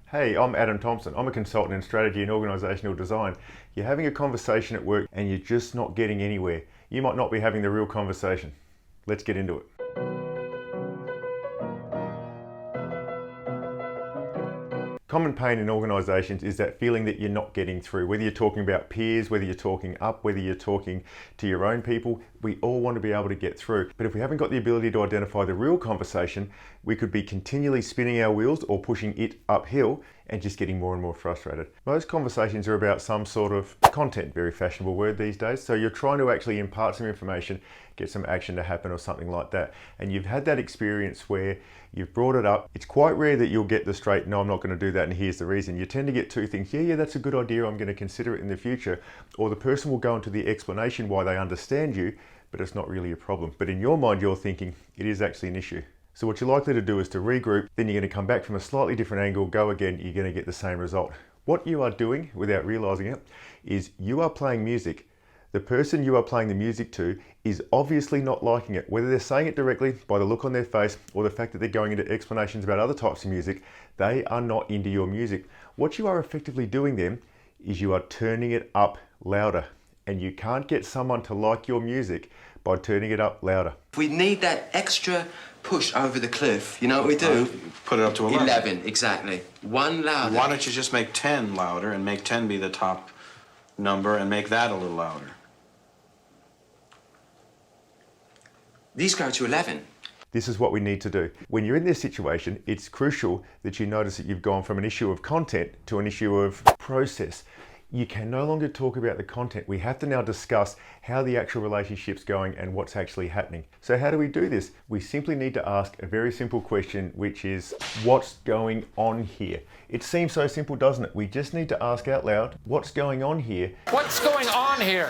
Hey, I'm Adam Thompson. I'm a consultant in strategy and organisational design. You're having a conversation at work and you're just not getting anywhere. You might not be having the real conversation. Let's get into it. Common pain in organisations is that feeling that you're not getting through. Whether you're talking about peers, whether you're talking up, whether you're talking to your own people, we all want to be able to get through. But if we haven't got the ability to identify the real conversation, we could be continually spinning our wheels or pushing it uphill and just getting more and more frustrated. Most conversations are about some sort of content, very fashionable word these days. So you're trying to actually impart some information, get some action to happen or something like that. And you've had that experience where you've brought it up. It's quite rare that you'll get the straight, no, I'm not going to do that and here's the reason. You tend to get two things. Yeah, that's a good idea. I'm going to consider it in the future. Or the person will go into the explanation why they understand you, but it's not really a problem. But in your mind, you're thinking it is actually an issue. So what you're likely to do is to regroup, then you're going to come back from a slightly different angle, go again, you're going to get the same result. What you are doing, without realizing it, is you are playing music. The person you are playing the music to is obviously not liking it, whether they're saying it directly by the look on their face or the fact that they're going into explanations about other types of music. They are not into your music. What you are effectively doing then is you are turning it up louder, and you can't get someone to like your music by turning it up louder. We need that extra push over the cliff. You know what we do? Put it up to 11. 11, exactly. One louder. Why don't you just make 10 louder and make 10 be the top number and make that a little louder? These go to 11. This is what we need to do. When you're in this situation, it's crucial that you notice that you've gone from an issue of content to an issue of process. You can no longer talk about the content. We have to now discuss how the actual relationship's going and what's actually happening. So how do we do this? We simply need to ask a very simple question, which is, what's going on here? It seems so simple, doesn't it? We just need to ask out loud, what's going on here? What's going on here?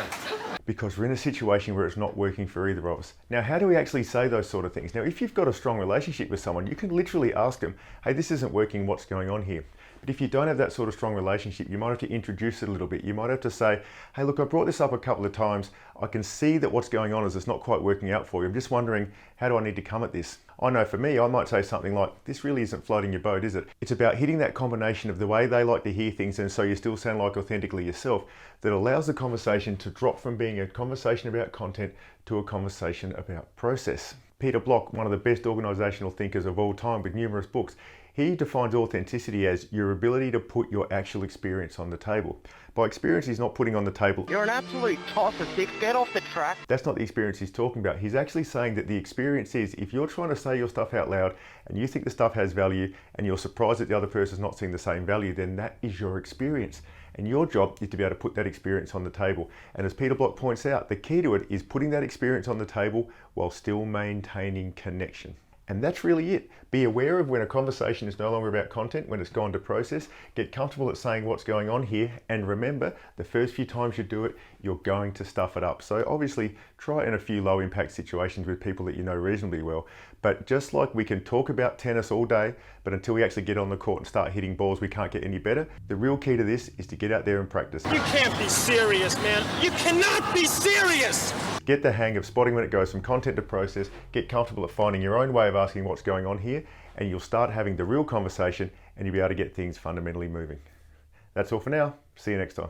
Because we're in a situation where it's not working for either of us. Now, how do we actually say those sort of things? Now, if you've got a strong relationship with someone, you can literally ask them, hey, this isn't working, what's going on here? But if you don't have that sort of strong relationship, you might have to introduce it a little bit. You might have to say, hey, look, I brought this up a couple of times. I can see that what's going on is it's not quite working out for you. I'm just wondering, how do I need to come at this? I know for me, I might say something like, this really isn't floating your boat, is it? It's about hitting that combination of the way they like to hear things and so you still sound like authentically yourself that allows the conversation to drop from being a conversation about content to a conversation about process. Peter Block, one of the best organisational thinkers of all time with numerous books, he defines authenticity as your ability to put your actual experience on the table. By experience, he's not putting on the table, You're an absolute toss of sticks, get off the track. That's not the experience he's talking about. He's actually saying that the experience is, if you're trying to say your stuff out loud and you think the stuff has value and you're surprised that the other person's not seeing the same value, then that is your experience. And your job is to be able to put that experience on the table. And as Peter Block points out, the key to it is putting that experience on the table while still maintaining connection. And that's really it. Be aware of when a conversation is no longer about content, when it's gone to process. Get comfortable at saying what's going on here. And remember, the first few times you do it, you're going to stuff it up. So obviously, try in a few low impact situations with people that you know reasonably well. But just like we can talk about tennis all day, but until we actually get on the court and start hitting balls, we can't get any better. The real key to this is to get out there and practice. You can't be serious, man. You cannot be serious! Get the hang of spotting when it goes from content to process, get comfortable at finding your own way of asking what's going on here, and you'll start having the real conversation and you'll be able to get things fundamentally moving. That's all for now. See you next time.